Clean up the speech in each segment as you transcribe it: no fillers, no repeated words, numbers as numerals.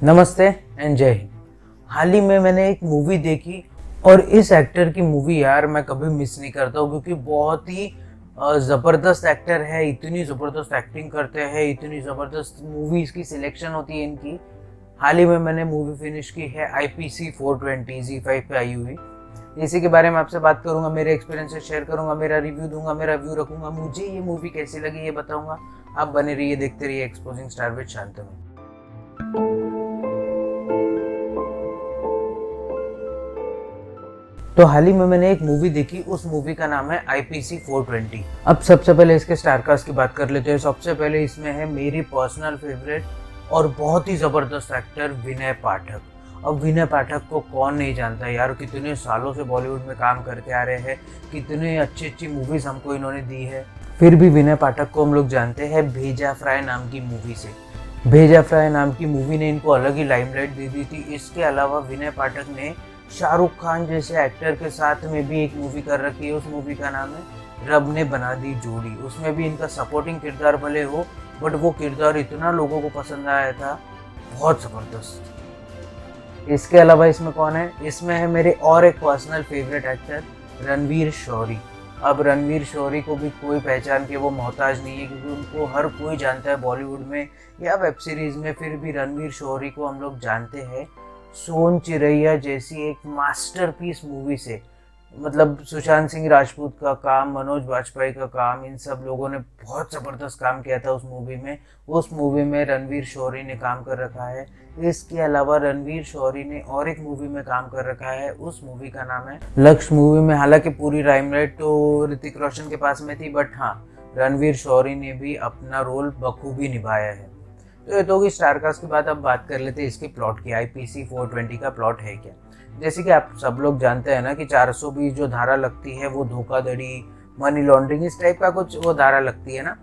नमस्ते एंड जय हिंद। हाल ही में मैंने एक मूवी देखी और इस एक्टर की मूवी यार मैं कभी मिस नहीं करता हूँ क्योंकि बहुत ही ज़बरदस्त एक्टर है। इतनी ज़बरदस्त एक्टिंग करते हैं, इतनी ज़बरदस्त मूवीज़ की सिलेक्शन होती है इनकी। हाल ही में मैंने मूवी फिनिश की है IPC 420 ZEE5 पे आई हुई। इसी के बारे में आपसे बात करूंगा, मेरे एक्सपीरियंसेस शेयर करूंगा, मेरा रिव्यू दूंगा, मेरा व्यू रखूंगा, मुझे ये मूवी कैसी लगी ये बताऊंगा। आप बने रहिए, देखते रहिए एक्सपोजिंग स्टार विद शांतनु। तो हाल ही में मैंने एक मूवी देखी, उस मूवी का नाम है IPC 420। अब सबसे पहले इसके स्टारकास्ट की बात कर लेते हैं। सबसे पहले इसमें है मेरी पर्सनल फेवरेट और बहुत ही ज़बरदस्त एक्टर विनय पाठक। अब विनय पाठक को कौन नहीं जानता यार, कितने सालों से बॉलीवुड में काम करते आ रहे हैं, कितने अच्छी अच्छी मूवीज़ हमको इन्होंने दी है। फिर भी विनय पाठक को हम लोग जानते हैं भेजा फ्राई नाम की मूवी से। भेजा फ्राई नाम की मूवी ने इनको अलग ही लाइमलाइट दे दी थी। इसके अलावा विनय पाठक ने शाहरुख खान जैसे एक्टर के साथ में भी एक मूवी कर रखी है। उस मूवी का नाम है रब ने बना दी जोड़ी। उसमें भी इनका सपोर्टिंग किरदार भले हो, बट वो किरदार इतना लोगों को पसंद आया था, बहुत ज़बरदस्त। इसके अलावा इसमें कौन है, इसमें है मेरे और एक personal favourite actor Ranvir Shorey. अब रणवीर शौरी को भी कोई पहचान के वो मोहताज नहीं है क्योंकि उनको हर कोई जानता है बॉलीवुड में या वेब सीरीज़ में। फिर भी रणवीर शौरी को हम लोग जानते हैं सोन चिरैया जैसी एक मास्टरपीस मूवी से। मतलब सुशांत सिंह राजपूत का काम, मनोज बाजपेयी का काम, इन सब लोगों ने बहुत ज़बरदस्त काम किया था उस मूवी में। उस मूवी में रणवीर शौरी ने काम कर रखा है। इसके अलावा रणवीर शौरी ने और एक मूवी में काम कर रखा है, उस मूवी का नाम है लक्ष्य। मूवी में हालांकि पूरी लाइमलाइट तो ऋतिक रोशन के पास में थी, बट हाँ, रणवीर शौरी ने भी अपना रोल बखूबी निभाया है। तो ये तो होगी स्टारकास्ट की बात। अब बात कर लेते हैं इसके प्लॉट की। IPC 420 का प्लॉट है क्या। जैसे कि आप सब लोग जानते हैं ना कि 420 जो धारा लगती है वो धोखाधड़ी, मनी लॉन्ड्रिंग, इस टाइप का कुछ वो धारा लगती है ना।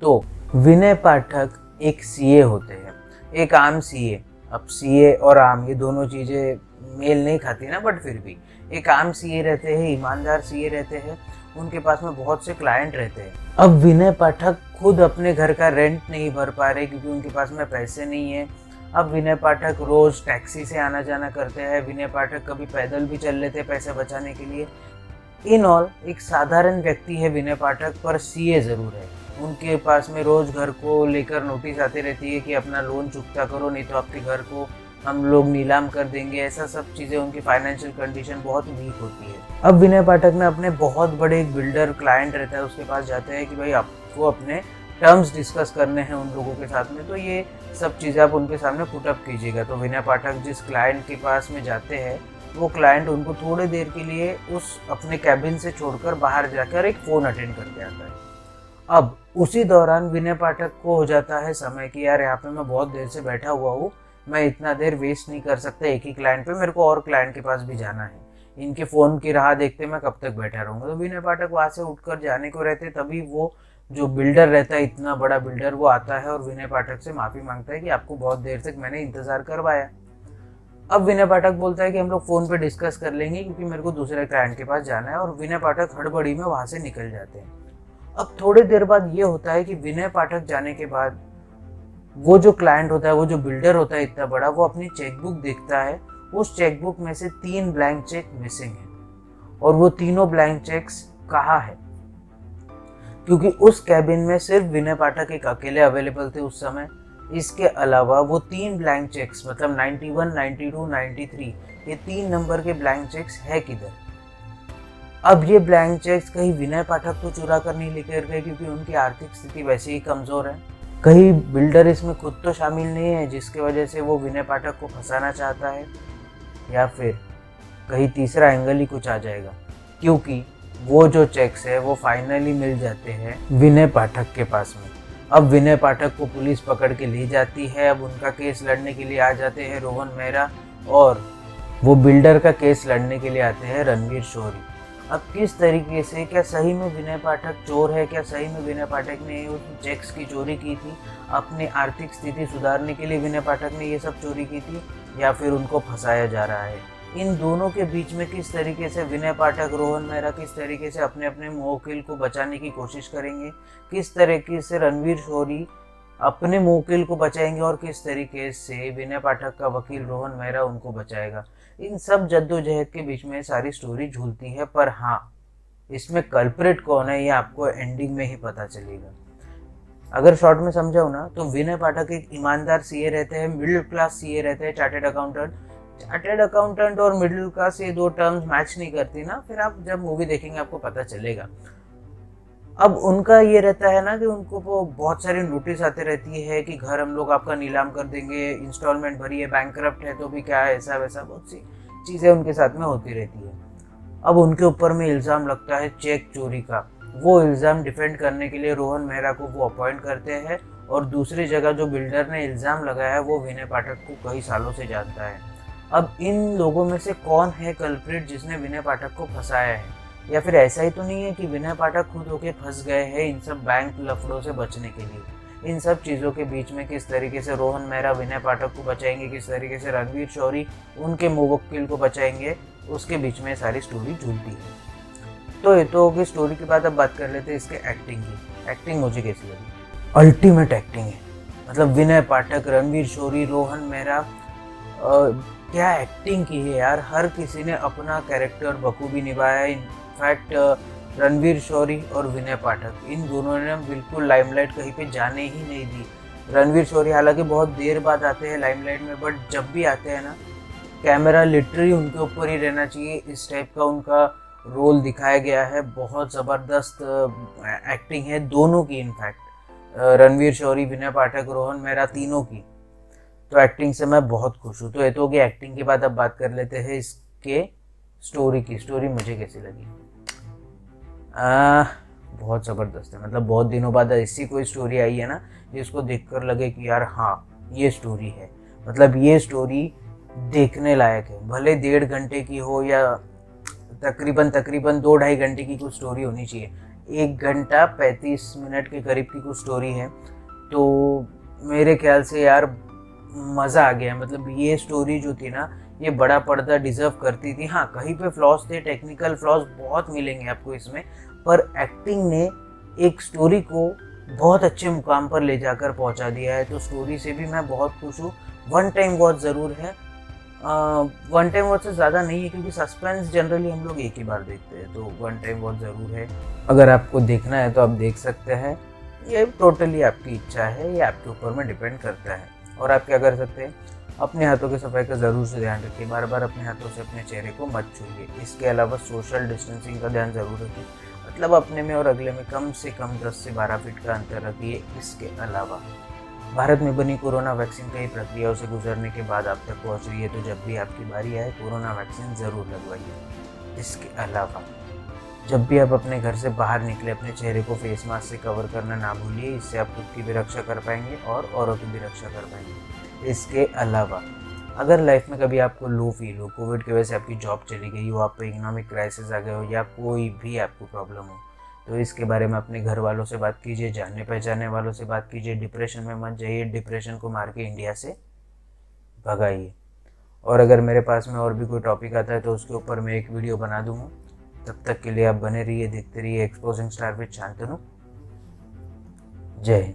तो विनय पाठक एक CA होते हैं, एक आम CA। अब CA और आम ये दोनों चीज़ें मेल नहीं खाती ना, बट फिर भी एक आम CA रहते हैं, ईमानदार CA रहते हैं। उनके पास में बहुत से क्लाइंट रहते हैं। अब विनय पाठक खुद अपने घर का रेंट नहीं भर पा रहे क्योंकि उनके पास में पैसे नहीं है। अब विनय पाठक रोज़ टैक्सी से आना जाना करते हैं। विनय पाठक कभी पैदल भी चल लेते पैसे बचाने के लिए। इन ऑल एक साधारण व्यक्ति है विनय पाठक, पर CA ज़रूर है। उनके पास में रोज़ घर को लेकर नोटिस आती रहती है कि अपना लोन चुकता करो, नहीं तो आपके घर को हम लोग नीलाम कर देंगे। ऐसा सब चीज़ें, उनकी फाइनेंशियल कंडीशन बहुत वीक होती है। अब विनय पाठक ने अपने बहुत बड़े एक बिल्डर क्लाइंट रहता है, उसके पास जाते हैं कि भाई आपको अपने टर्म्स डिस्कस करने हैं उन लोगों के साथ में, तो ये सब चीज़ें आप उनके सामने पुटअप कीजिएगा। तो विनय पाठक जिस क्लाइंट के पास में जाते हैं, वो क्लाइंट उनको थोड़ी देर के लिए उस अपने कैबिन से छोड़कर बाहर जाकर एक फ़ोन अटेंड करके आता है। अब उसी दौरान विनय पाठक को हो जाता है समय कि यार यहाँ पे मैं बहुत देर से बैठा हुआ हूँ, मैं इतना देर वेस्ट नहीं कर सकता एक ही क्लाइंट पे, मेरे को और क्लाइंट के पास भी जाना है। इनके फ़ोन की राह देखते मैं कब तक बैठा रहूँगा। तो विनय पाठक वहाँ से उठकर जाने को रहते, तभी वो जो बिल्डर रहता है, इतना बड़ा बिल्डर, वो आता है और विनय पाठक से माफ़ी मांगता है कि आपको बहुत देर तक मैंने इंतज़ार करवाया। अब विनय पाठक बोलता है कि हम लोग फ़ोन पे डिस्कस कर लेंगे क्योंकि मेरे को दूसरे क्लाइंट के पास जाना है, और विनय पाठक हड़बड़ी में वहाँ से निकल जाते हैं। अब थोड़ी देर बाद ये होता है कि विनय पाठक जाने के बाद वो जो क्लाइंट होता है, वो जो बिल्डर होता है इतना बड़ा, वो अपनी चेकबुक देखता है। उस चेकबुक में से 3 ब्लैंक चेक मिसिंग है, और वो तीनों ब्लैंक चेक्स कहाँ है, क्योंकि उस कैबिन में सिर्फ विनय पाठक एक अकेले अवेलेबल थे उस समय। इसके अलावा वो 3 ब्लैंक चेक्स, मतलब 91, 92, 93, ये 3 नंबर के ब्लैंक चेक्स है किधर। अब ये ब्लैंक चेक्स कहीं विनय पाठक को चुरा कर नहीं लेकर गए क्योंकि उनकी आर्थिक स्थिति वैसे ही कमज़ोर है, कहीं बिल्डर इसमें खुद तो शामिल नहीं है जिसकी वजह से वो विनय पाठक को फंसाना चाहता है, या फिर कहीं तीसरा एंगल ही कुछ आ जाएगा, क्योंकि वो जो चेक्स है वो फाइनली मिल जाते हैं विनय पाठक के पास में। अब विनय पाठक को पुलिस पकड़ के ले जाती है। अब उनका केस लड़ने के लिए आ जाते हैं रोहन मेहरा, और वो बिल्डर का केस लड़ने के लिए आते हैं रणवीर शौरी। अब किस तरीके से, क्या सही में विनय पाठक चोर है, क्या सही में विनय पाठक ने उस चेक्स की चोरी की थी, अपनी आर्थिक स्थिति सुधारने के लिए विनय पाठक ने ये सब चोरी की थी, या फिर उनको फंसाया जा रहा है। इन दोनों के बीच में किस तरीके से विनय पाठक, रोहन मेहरा किस तरीके से अपने अपने मुवक्किल को बचाने की कोशिश करेंगे, किस तरीके से रणवीर शौरी अपने मुवक्किल को बचाएंगे और किस तरीके से विनय पाठक का वकील रोहन मेहरा उनको बचाएगा। इन सब जद्दोजहद के बीच में सारी स्टोरी झूलती है, पर हाँ, इसमें कल्प्रिट कौन है ये आपको एंडिंग में ही पता चलेगा। अगर शॉर्ट में समझाओ ना, तो विनय पाठक एक ईमानदार सीए रहते हैं, मिडिल क्लास सीए रहते हैं, चार्टेड अकाउंटेंट और मिडिल क्लास, ये दो टर्म्स मैच नहीं करती ना, फिर आप जब मूवी देखेंगे आपको पता चलेगा। अब उनका ये रहता है ना कि उनको वो बहुत सारी नोटिस आते रहती है कि घर हम लोग आपका नीलाम कर देंगे, इंस्टॉलमेंट भरिए, बैंकरप्ट है तो भी क्या है, ऐसा वैसा बहुत सी चीज़ें उनके साथ में होती रहती है। अब उनके ऊपर में इल्ज़ाम लगता है चेक चोरी का। वो इल्ज़ाम डिफेंड करने के लिए रोहन मेहरा को वो अपॉइंट करते हैं, और दूसरी जगह जो बिल्डर ने इल्ज़ाम लगाया है वो विनय पाठक को कई सालों से जानता है। अब इन लोगों में से कौन है कल्प्रिट जिसने विनय पाठक को फंसाया है, या फिर ऐसा ही तो नहीं है कि विनय पाठक खुद होके फंस गए हैं इन सब बैंक लफड़ों से बचने के लिए। इन सब चीज़ों के बीच में किस तरीके से रोहन मेहरा विनय पाठक को बचाएंगे, किस तरीके से रणवीर शौरी उनके मुवक्किल को बचाएंगे, उसके बीच में सारी स्टोरी झूलती है। तो ये तो होगी स्टोरी की बात। अब बात कर लेते हैं इसके एक्टिंग की। एक्टिंग मुझे कैसी लगी? अल्टीमेट एक्टिंग है। मतलब विनय पाठक, रणवीर शौरी, रोहन मेहरा, क्या एक्टिंग की है यार। हर किसी ने अपना कैरेक्टर बखूबी निभाया है। इनफैक्ट रणवीर शौरी और विनय पाठक, इन दोनों ने बिल्कुल लाइमलाइट कहीं पे जाने ही नहीं दी। रणवीर शौरी हालांकि बहुत देर बाद आते हैं लाइमलाइट में, बट जब भी आते हैं ना, कैमरा लिटरली उनके ऊपर ही रहना चाहिए, इस टाइप का उनका रोल दिखाया गया है। बहुत ज़बरदस्त एक्टिंग है दोनों की। इनफैक्ट रणवीर शौरी, विनय पाठक, रोहन मेहरा, तीनों की तो एक्टिंग से मैं बहुत खुश हूँ। तो ये तो होगी एक्टिंग की बात। अब बात कर लेते हैं इसके स्टोरी की। स्टोरी मुझे कैसी लगी? बहुत ज़बरदस्त है। मतलब बहुत दिनों बाद ऐसी कोई स्टोरी आई है ना जिसको देखकर लगे कि यार हाँ, ये स्टोरी है। मतलब ये स्टोरी देखने लायक है। भले 1.5 घंटे की हो या तकरीबन 2-2.5 घंटे की कुछ स्टोरी होनी चाहिए। 1 घंटा 35 मिनट के करीब की कुछ स्टोरी है, तो मेरे ख्याल से यार मज़ा आ गया। मतलब ये स्टोरी जो थी ना, ये बड़ा पर्दा डिज़र्व करती थी। हाँ, कहीं पे फ्लॉज थे, टेक्निकल फ्लॉज बहुत मिलेंगे आपको इसमें, पर एक्टिंग ने एक स्टोरी को बहुत अच्छे मुकाम पर ले जाकर पहुंचा दिया है। तो स्टोरी से भी मैं बहुत खुश हूँ। वन टाइम वॉच ज़रूर है। वन टाइम वॉच से ज़्यादा नहीं है, क्योंकि सस्पेंस जनरली हम लोग एक ही बार देखते हैं, तो वन टाइम वॉच ज़रूर है। अगर आपको देखना है तो आप देख सकते हैं। ये टोटली आपकी इच्छा है, ये आपके ऊपर में डिपेंड करता है। और आप क्या कर सकते हैं, अपने हाथों की सफाई का ज़रूर से ध्यान रखिए। बार बार अपने हाथों से अपने चेहरे को मत छूइए। इसके अलावा सोशल डिस्टेंसिंग का ध्यान ज़रूर रखिए। मतलब अपने में और अगले में कम से कम 10 से 12 फीट का अंतर रखिए। इसके अलावा भारत में बनी कोरोना वैक्सीन कई प्रक्रियाओं से गुजरने के बाद आप तक पहुँच रही है, तो जब भी आपकी बारी आए कोरोना वैक्सीन ज़रूर लगवाइए। इसके अलावा जब भी आप अपने घर से बाहर निकले, अपने चेहरे को फेस मास्क से कवर करना ना भूलिए। इससे आप खुद की भी रक्षा कर पाएंगे और औरों की भी रक्षा कर पाएंगे। इसके अलावा अगर लाइफ में कभी आपको लो फील हो, कोविड की वजह से आपकी जॉब चली गई हो, आप पे इकोनॉमिक क्राइसिस आ गए हो, या कोई भी आपको प्रॉब्लम हो, तो इसके बारे में अपने घर वालों से बात कीजिए, जानने पहचानने वालों से बात कीजिए। डिप्रेशन में मत जाइए, डिप्रेशन को मार के इंडिया से भगाइए। और अगर मेरे पास में और भी कोई टॉपिक आता है तो उसके ऊपर मैं एक वीडियो बना दूँगा। तब तक के लिए आप बने रहिए, देखते रहिए एक्सपोजिंग स्टार विद शांतनु। जय हिंद।